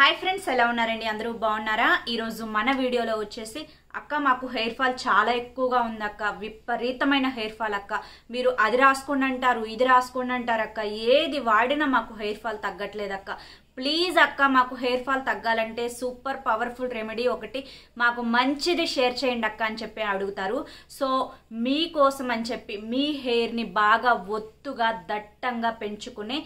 Hi friends, ఎలా ఉన్నారండి? అందరూ బాగున్నారా? ఈరోజు మన వీడియోలో వచ్చేసి అక్క మాకు హెయిర్ ఫాల్ చాలా ఎక్కువగా ఉంది అక్క, విపరీతమైన హెయిర్ ఫాల్ అక్క, మీరు అది రాసుకోండి అంటారు ఇది రాసుకోండి అంటారు అక్క, ఏది వాడినా మాకు హెయిర్ ఫాల్ తగ్గట్లేదు అక్క. ప్లీజ్ అక్క, మాకు హెయిర్ ఫాల్ తగ్గాలంటే సూపర్ పవర్ఫుల్ రెమెడీ ఒకటి మాకు మంచిది షేర్ చేయండి అక్క అని చెప్పి అడుగుతారు. సో మీకోసం అని చెప్పి మీ హెయిర్ని బాగా ఒత్తుగా దట్టంగా పెంచుకునే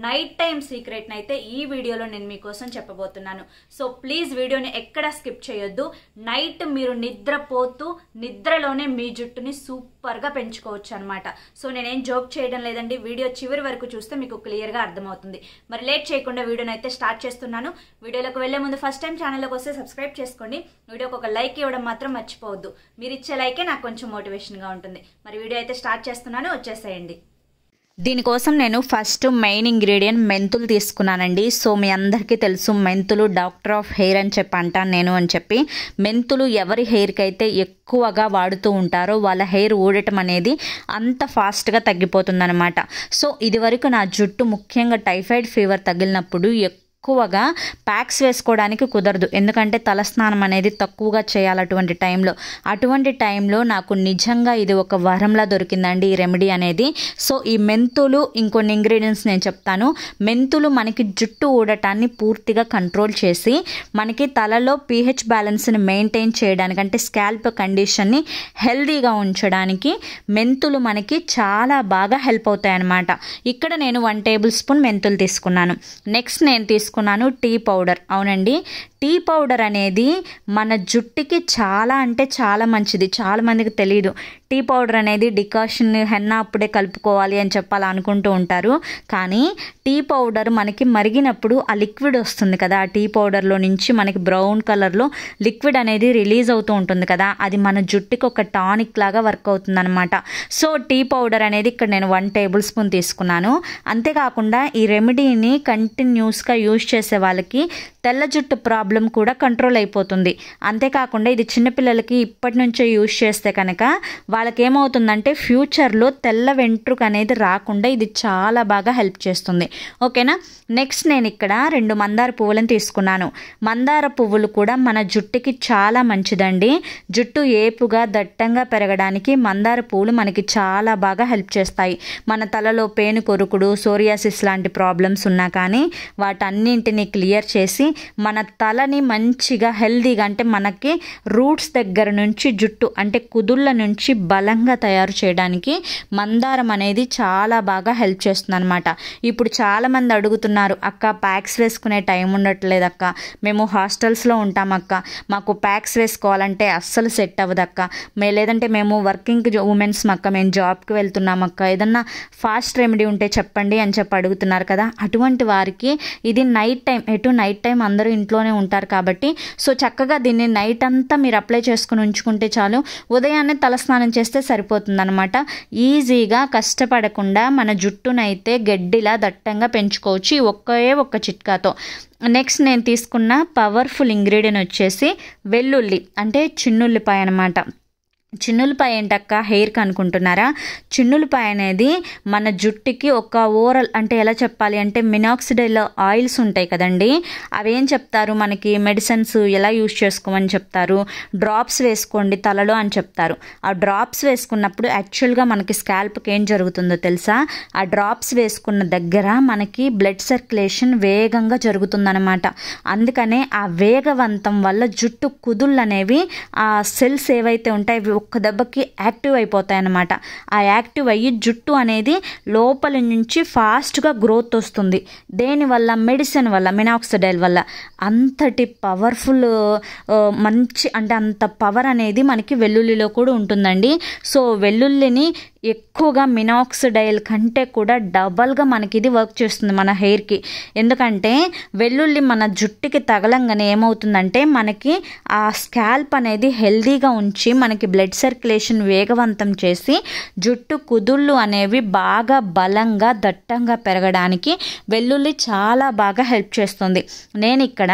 నైట్ టైం సీక్రెట్ని అయితే ఈ వీడియోలో నేను మీకోసం చెప్పబోతున్నాను. సో ప్లీజ్ వీడియోని ఎక్కడ స్కిప్ చేయొద్దు. నైట్ మీరు నిద్రపోతూ నిద్రలోనే మీ జుట్టుని సూపర్గా పెంచుకోవచ్చు అనమాట. సో నేనేం జోక్ చేయడం లేదండి, వీడియో చివరి వరకు చూస్తే మీకు క్లియర్గా అర్థమవుతుంది. మరి లేట్ చేయకుండా వీడియోని అయితే స్టార్ట్ చేస్తున్నాను. వీడియోలోకి వెళ్లే ముందు ఫస్ట్ టైం ఛానల్లోకి వస్తే సబ్స్క్రైబ్ చేసుకోండి. వీడియోకి ఒక లైక్ ఇవ్వడం మాత్రం మర్చిపోవద్దు. మీరు ఇచ్చే లైకే నాకు కొంచెం మోటివేషన్గా ఉంటుంది. మరి వీడియో అయితే స్టార్ట్ చేస్తున్నాను, వచ్చేసేయండి. దీనికోసం నేను ఫస్ట్ మెయిన్ ఇంగ్రీడియంట్ మెంతులు తీసుకున్నానండి. సో మీ అందరికీ తెలుసు మెంతులు డాక్టర్ ఆఫ్ హెయిర్ అని చెప్పి అంటాను నేను అని చెప్పి. మెంతులు ఎవరి హెయిర్కి అయితే ఎక్కువగా వాడుతూ ఉంటారో వాళ్ళ హెయిర్ ఊడటం అనేది అంత ఫాస్ట్గా తగ్గిపోతుందన్నమాట. సో ఇది వరకు నా జుట్టు ముఖ్యంగా టైఫాయిడ్ ఫీవర్ తగిలినప్పుడు ఎక్కువగా ప్యాక్స్ వేసుకోవడానికి కుదరదు, ఎందుకంటే తలస్నానం అనేది తక్కువగా చేయాలి అటువంటి టైంలో నాకు నిజంగా ఇది ఒక వరంలా దొరికిందండి ఈ రెమెడీ అనేది. సో ఈ మెంతులు ఇంకొన్ని ఇంగ్రీడియంట్స్ నేను చెప్తాను. మెంతులు మనకి జుట్టు ఊడటాన్ని పూర్తిగా కంట్రోల్ చేసి మనకి తలలో pH బ్యాలెన్స్ని మెయింటైన్ చేయడానికి, అంటే స్కాల్ప్ కండిషన్ని హెల్దీగా ఉంచడానికి మెంతులు మనకి చాలా బాగా హెల్ప్ అవుతాయి అన్నమాట. ఇక్కడ నేను 1 టేబుల్ స్పూన్ మెంతులు తీసుకున్నాను. నెక్స్ట్ నేను తీసుకున్నాను టీ పౌడర్. అవునండి, టీ పౌడర్ అనేది మన జుట్టుకి చాలా అంటే చాలా మంచిది. చాలా మందికి తెలియదు టీ పౌడర్ అనేది డికాషన్ హెన్నా అప్పుడే కలుపుకోవాలి అని చెప్పాలి అనుకుంటూ ఉంటారు. కానీ టీ పౌడర్ మనకి మరిగినప్పుడు ఆ లిక్విడ్ వస్తుంది కదా, ఆ టీ పౌడర్లో నుంచి మనకి బ్రౌన్ కలర్లో లిక్విడ్ అనేది రిలీజ్ అవుతూ ఉంటుంది కదా, అది మన జుట్టుకి ఒక టానిక్ లాగా వర్క్ అవుతుంది అనమాట. సో టీ పౌడర్ అనేది ఇక్కడ నేను 1 టేబుల్ స్పూన్ తీసుకున్నాను. అంతేకాకుండా ఈ రెమెడీని కంటిన్యూస్గా యూజ్ చేసే వాళ్ళకి తెల్ల జుట్టు ప్రాబ్లం కూడా కంట్రోల్ అయిపోతుంది. అంతేకాకుండా ఇది చిన్నపిల్లలకి ఇప్పటి నుంచే యూజ్ చేస్తే కనుక వాళ్ళకి ఏమవుతుందంటే ఫ్యూచర్లో తెల్ల వెంట్రుక అనేది రాకుండా ఇది చాలా బాగా హెల్ప్ చేస్తుంది. ఓకేనా. నెక్స్ట్ నేను ఇక్కడ 2 మందార పువ్వులను తీసుకున్నాను. మందార పువ్వులు కూడా మన జుట్టుకి చాలా మంచిదండి. జుట్టు ఏపుగా దట్టంగా పెరగడానికి మందార పువ్వులు మనకి చాలా బాగా హెల్ప్ చేస్తాయి. మన తలలో పేను కొరుకుడు, సోరియాసిస్ లాంటి ప్రాబ్లమ్స్ ఉన్నా కానీ వాటన్నింటినీ క్లియర్ చేసి మన తలని మంచిగా హెల్దీగా, అంటే మనకి రూట్స్ దగ్గర నుంచి జుట్టు అంటే కుదుళ్ళ నుంచి బలంగా తయారు చేయడానికి మందారం అనేది చాలా బాగా హెల్ప్ చేస్తుంది అనమాట. ఇప్పుడు చాలామంది అడుగుతున్నారు, అక్క ప్యాక్స్ వేసుకునే టైం ఉండట్లేదు అక్క, మేము హాస్టల్స్లో ఉంటాం అక్క, మాకు ప్యాక్స్ వేసుకోవాలంటే అస్సలు సెట్ అవ్వదు అక్క, లేదంటే మేము వర్కింగ్ ఉమెన్స్ అక్క, మేము జాబ్కి వెళ్తున్నాం అక్క, ఏదన్నా ఫాస్ట్ రెమెడీ ఉంటే చెప్పండి అని చెప్పి అడుగుతున్నారు కదా. అటువంటి వారికి ఇది నైట్ టైం అందరూ ఇంట్లోనే ఉంటారు కాబట్టి సో చక్కగా దీన్ని నైట్ అంతా మీరు అప్లై చేసుకుని ఉంచుకుంటే చాలు, ఉదయాన్నే తలస్నానం చేస్తే సరిపోతుంది అనమాట. ఈజీగా కష్టపడకుండా మన జుట్టునైతే గడ్డిలా దట్టంగా పెంచుకోవచ్చు ఈ ఒక్క చిట్కాతో. నెక్స్ట్ నేను తీసుకున్న పవర్ఫుల్ ఇంగ్రీడియంట్ వచ్చేసి వెల్లుల్లి, అంటే చిన్నుల్లిపాయ అనమాట. చిన్నులపాయ ఏంటక్క హెయిర్కి అనుకుంటున్నారా? చిన్నులపాయ అనేది మన జుట్టుకి ఒక ఓరల్, అంటే ఎలా చెప్పాలి అంటే మినాక్సిడైల్ ఆయిల్స్ ఉంటాయి కదండి, అవేం చెప్తారు మనకి మెడిసిన్స్ ఎలా యూజ్ చేసుకోమని చెప్తారు, డ్రాప్స్ వేసుకోండి తలలో అని చెప్తారు. ఆ డ్రాప్స్ వేసుకున్నప్పుడు యాక్చువల్గా మనకి స్కాల్ప్కి ఏం జరుగుతుందో తెలుసా? ఆ డ్రాప్స్ వేసుకున్న దగ్గర మనకి బ్లడ్ సర్క్యులేషన్ వేగంగా జరుగుతుందన్నమాట. అందుకనే ఆ వేగవంతం వల్ల జుట్టు కుదుళ్ళు అనేవి, ఆ సెల్స్ ఏవైతే ఉంటాయి ఒక్క దెబ్బకి యాక్టివ్ అయిపోతాయి అన్నమాట. ఆ యాక్టివ్ అయ్యి జుట్టు అనేది లోపల నుంచి ఫాస్ట్గా గ్రోత్ వస్తుంది. దేనివల్ల? మెడిసిన్ వల్ల, మినాక్సిడైల్ వల్ల. అంతటి పవర్ఫుల్ మంచి, అంటే అంత పవర్ అనేది మనకి వెల్లుల్లిలో కూడా ఉంటుందండి. సో వెల్లుల్లిని ఎక్కువగా మినాక్సిడైల్ కంటే కూడా డబల్గా మనకి ఇది వర్క్ చేస్తుంది మన హెయిర్కి. ఎందుకంటే వెల్లుల్లి మన జుట్టుకి తగలంగానే ఏమవుతుందంటే మనకి ఆ స్కాల్ప్ అనేది హెల్దీగా ఉంచి మనకి బ్లడ్ సర్క్యులేషన్ వేగవంతం చేసి జుట్టు కుదుళ్ళు అనేవి బాగా బలంగా దట్టంగా పెరగడానికి వెల్లుల్లి చాలా బాగా హెల్ప్ చేస్తుంది. నేను ఇక్కడ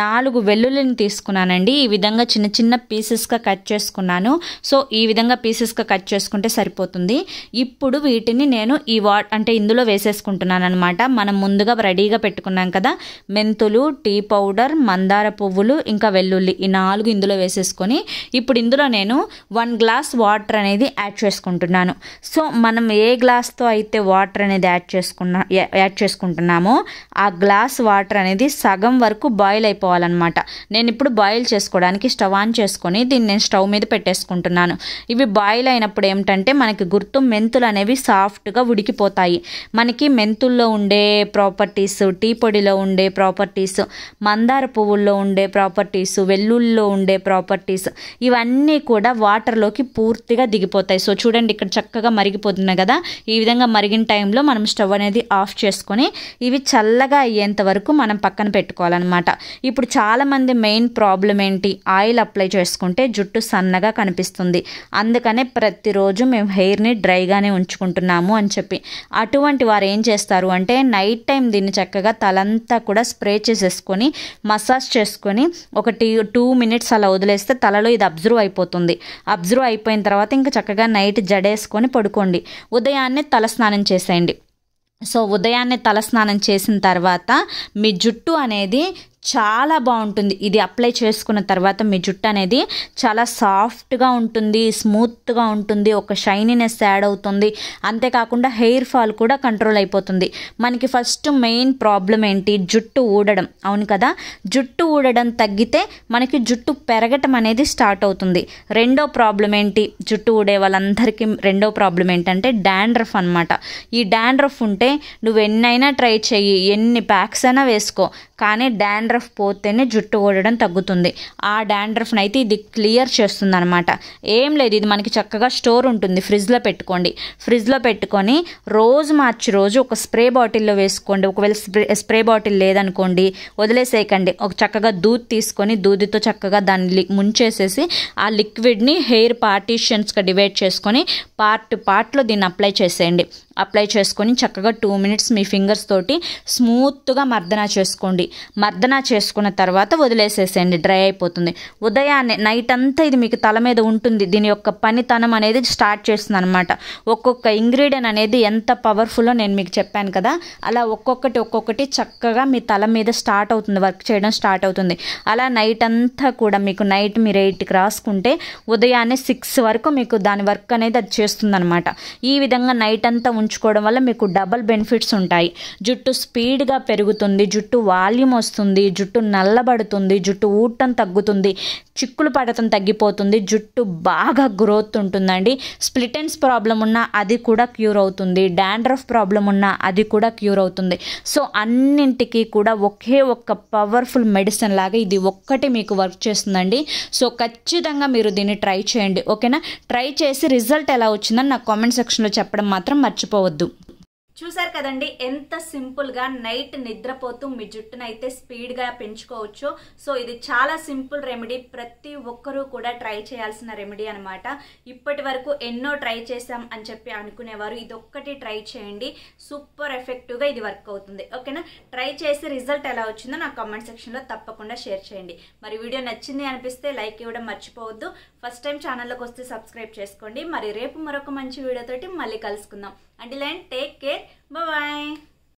4 వెల్లుల్లిని తీసుకున్నానండి. ఈ విధంగా చిన్న చిన్న పీసెస్గా కట్ చేసుకున్నాను. సో ఈ విధంగా పీసెస్గా కట్ చేసుకుంటే సరిపోతుంది. అయిపోతుంది. ఇప్పుడు వీటిని నేను అంటే ఇందులో వేసేసుకుంటున్నాను అనమాట. మనం ముందుగా రెడీగా పెట్టుకున్నాం కదా, మెంతులు, టీ పౌడర్, మందార పువ్వులు, ఇంకా వెల్లుల్లి, ఈ 4 ఇందులో వేసేసుకొని ఇప్పుడు ఇందులో నేను 1 గ్లాస్ వాటర్ అనేది యాడ్ చేసుకుంటున్నాను. సో మనం ఏ గ్లాస్తో అయితే వాటర్ అనేది యాడ్ చేసుకుంటున్నామో ఆ గ్లాస్ వాటర్ అనేది సగం వరకు బాయిల్ అయిపోవాలన్నమాట. నేను ఇప్పుడు బాయిల్ చేసుకోవడానికి స్టవ్ ఆన్ చేసుకొని దీన్ని నేను స్టవ్ మీద పెట్టేసుకుంటున్నాను. ఇవి బాయిల్ అయినప్పుడు ఏమిటంటే మనకి గుర్తు మెంతులు అనేవి సాఫ్ట్గా ఉడికిపోతాయి. మనకి మెంతుల్లో ఉండే ప్రాపర్టీస్, టీ పొడిలో ఉండే ప్రాపర్టీస్, మందార పువ్వుల్లో ఉండే ప్రాపర్టీస్, వెల్లుల్లో ఉండే ప్రాపర్టీస్, ఇవన్నీ కూడా వాటర్లోకి పూర్తిగా దిగిపోతాయి. సో చూడండి, ఇక్కడ చక్కగా మరిగిపోతున్నాయి కదా. ఈ విధంగా మరిగిన టైంలో మనం స్టవ్ అనేది ఆఫ్ చేసుకొని ఇవి చల్లగా అయ్యేంత వరకు మనం పక్కన పెట్టుకోవాలన్నమాట. ఇప్పుడు చాలామంది మెయిన్ ప్రాబ్లం ఏంటి, ఆయిల్ అప్లై చేసుకుంటే జుట్టు సన్నగా కనిపిస్తుంది, అందుకనే ప్రతిరోజు మేము హెయిర్ని డ్రైగానే ఉంచుకుంటున్నాము అని చెప్పి. అటువంటి వారు ఏం చేస్తారు అంటే నైట్ టైం దీన్ని చక్కగా తలంతా కూడా స్ప్రే చేసేసుకొని మసాజ్ చేసుకొని ఒక 2 మినిట్స్ అలా వదిలేస్తే తలలో ఇది అబ్జర్వ్ అయిపోతుంది. అబ్జర్వ్ అయిపోయిన తర్వాత ఇంకా చక్కగా నైట్ జడేసుకొని పడుకోండి. ఉదయాన్నే తలస్నానం చేసేయండి. సో ఉదయాన్నే తలస్నానం చేసిన తర్వాత మీ జుట్టు అనేది చాలా బాగుంటుంది. ఇది అప్లై చేసుకున్న తర్వాత మీ జుట్టు అనేది చాలా సాఫ్ట్గా ఉంటుంది, స్మూత్గా ఉంటుంది, ఒక షైనీనెస్ యాడ్ అవుతుంది. అంతేకాకుండా హెయిర్ ఫాల్ కూడా కంట్రోల్ అయిపోతుంది. మనకి ఫస్ట్ మెయిన్ ప్రాబ్లం ఏంటి, జుట్టు ఊడడం. అవును కదా, జుట్టు ఊడడం తగ్గితే మనకి జుట్టు పెరగటం అనేది స్టార్ట్ అవుతుంది. రెండో ప్రాబ్లం ఏంటి, జుట్టు ఊడే వాళ్ళందరికీ రెండో ప్రాబ్లం ఏంటంటే డాండ్రఫ్ అనమాట. ఈ డాండ్రఫ్ ఉంటే నువ్వు ఎన్నైనా ట్రై చెయ్యి, ఎన్ని ప్యాక్స్ అయినా వేసుకో, కానీ డాండ్రఫ్ పోతేనే జుట్టు ఊడడం తగ్గుతుంది. ఆ డాండ్రఫ్ని అయితే ఇది క్లియర్ చేస్తుంది అనమాట. ఏం లేదు, ఇది మనకి చక్కగా స్టోర్ ఉంటుంది, ఫ్రిడ్జ్లో పెట్టుకోండి. ఫ్రిడ్జ్లో పెట్టుకొని రోజు మార్చి రోజు ఒక స్ప్రే బాటిల్లో వేసుకోండి. ఒకవేళ స్ప్రే బాటిల్ లేదనుకోండి వదిలేసేయకండి. ఒక చక్కగా దూద్ తీసుకొని దూదితో చక్కగా దాన్ని ముంచేసేసి ఆ లిక్విడ్ని హెయిర్ పార్టీషన్స్గా డివైడ్ చేసుకొని పార్ట్లో దీన్ని అప్లై చేసేయండి. అప్లై చేసుకొని చక్కగా 2 మినిట్స్ మీ ఫింగర్స్ తోటి స్మూత్గా మర్దన చేసుకోండి. మర్దన చేసుకున్న తర్వాత వదిలేసేసేయండి, డ్రై అయిపోతుంది. ఉదయాన్నే నైట్ అంతా ఇది మీకు తల మీద ఉంటుంది. దీని యొక్క పనితనం అనేది స్టార్ట్ చేస్తుంది అనమాట. ఒక్కొక్క ఇంగ్రీడియంట్ అనేది ఎంత పవర్ఫుల్లో నేను మీకు చెప్పాను కదా, అలా ఒక్కొక్కటి చక్కగా మీ తల మీద స్టార్ట్ అవుతుంది, వర్క్ చేయడం స్టార్ట్ అవుతుంది. అలా నైట్ అంతా కూడా మీకు నైట్ మీరు 8కి రాసుకుంటే ఉదయాన్నే 6 వరకు మీకు దాని వర్క్ అనేది అది చేస్తుంది అనమాట. ఈ విధంగా నైట్ అంతా ఉంచుకోవడం వల్ల మీకు డబల్ బెనిఫిట్స్ ఉంటాయి. జుట్టు స్పీడ్గా పెరుగుతుంది, జుట్టు వాల్యూమ్ వస్తుంది, జుట్టు నల్లబడుతుంది, జుట్టు ఊడటం తగ్గుతుంది, చిక్కులు పడటం తగ్గిపోతుంది, జుట్టు బాగా గ్రోత్ ఉంటుందండి. స్ప్లిట్ ఎండ్స్ ప్రాబ్లం ఉన్నా అది కూడా క్యూర్ అవుతుంది, డాండ్రఫ్ ప్రాబ్లం ఉన్నా అది కూడా క్యూర్ అవుతుంది. సో అన్నింటికి కూడా ఒకే ఒక్క పవర్ఫుల్ మెడిసిన్ లాగా ఇది ఒక్కటి మీకు వర్క్ చేస్తుందండి. సో ఖచ్చితంగా మీరు దీన్ని ట్రై చేయండి, ఓకేనా? ట్రై చేసి రిజల్ట్ ఎలా వచ్చిందని నాకు కామెంట్ సెక్షన్లో చెప్పడం మాత్రం మర్చిపోవద్దు. చూసారు కదండి, ఎంత సింపుల్గా నైట్ నిద్రపోతూ మీ జుట్టునైతే స్పీడ్గా పెంచుకోవచ్చు. సో ఇది చాలా సింపుల్ రెమెడీ, ప్రతి ఒక్కరూ కూడా ట్రై చేయాల్సిన రెమెడీ అనమాట. ఇప్పటి వరకు ఎన్నో ట్రై చేసాం అని చెప్పి అనుకునేవారు ఇదొక్కటి ట్రై చేయండి, సూపర్ ఎఫెక్టివ్గా ఇది వర్క్ అవుతుంది, ఓకేనా? ట్రై చేసి రిజల్ట్ ఎలా వచ్చిందో నాకు కామెంట్ సెక్షన్లో తప్పకుండా షేర్ చేయండి. మరి వీడియో నచ్చింది అనిపిస్తే లైక్ ఇవ్వడం మర్చిపోవద్దు. ఫస్ట్ టైం ఛానల్లోకి వస్తే సబ్స్క్రైబ్ చేసుకోండి. మరి రేపు మరొక మంచి వీడియోతోటి మళ్ళీ కలుసుకుందాం. Until then, take care. Bye-bye.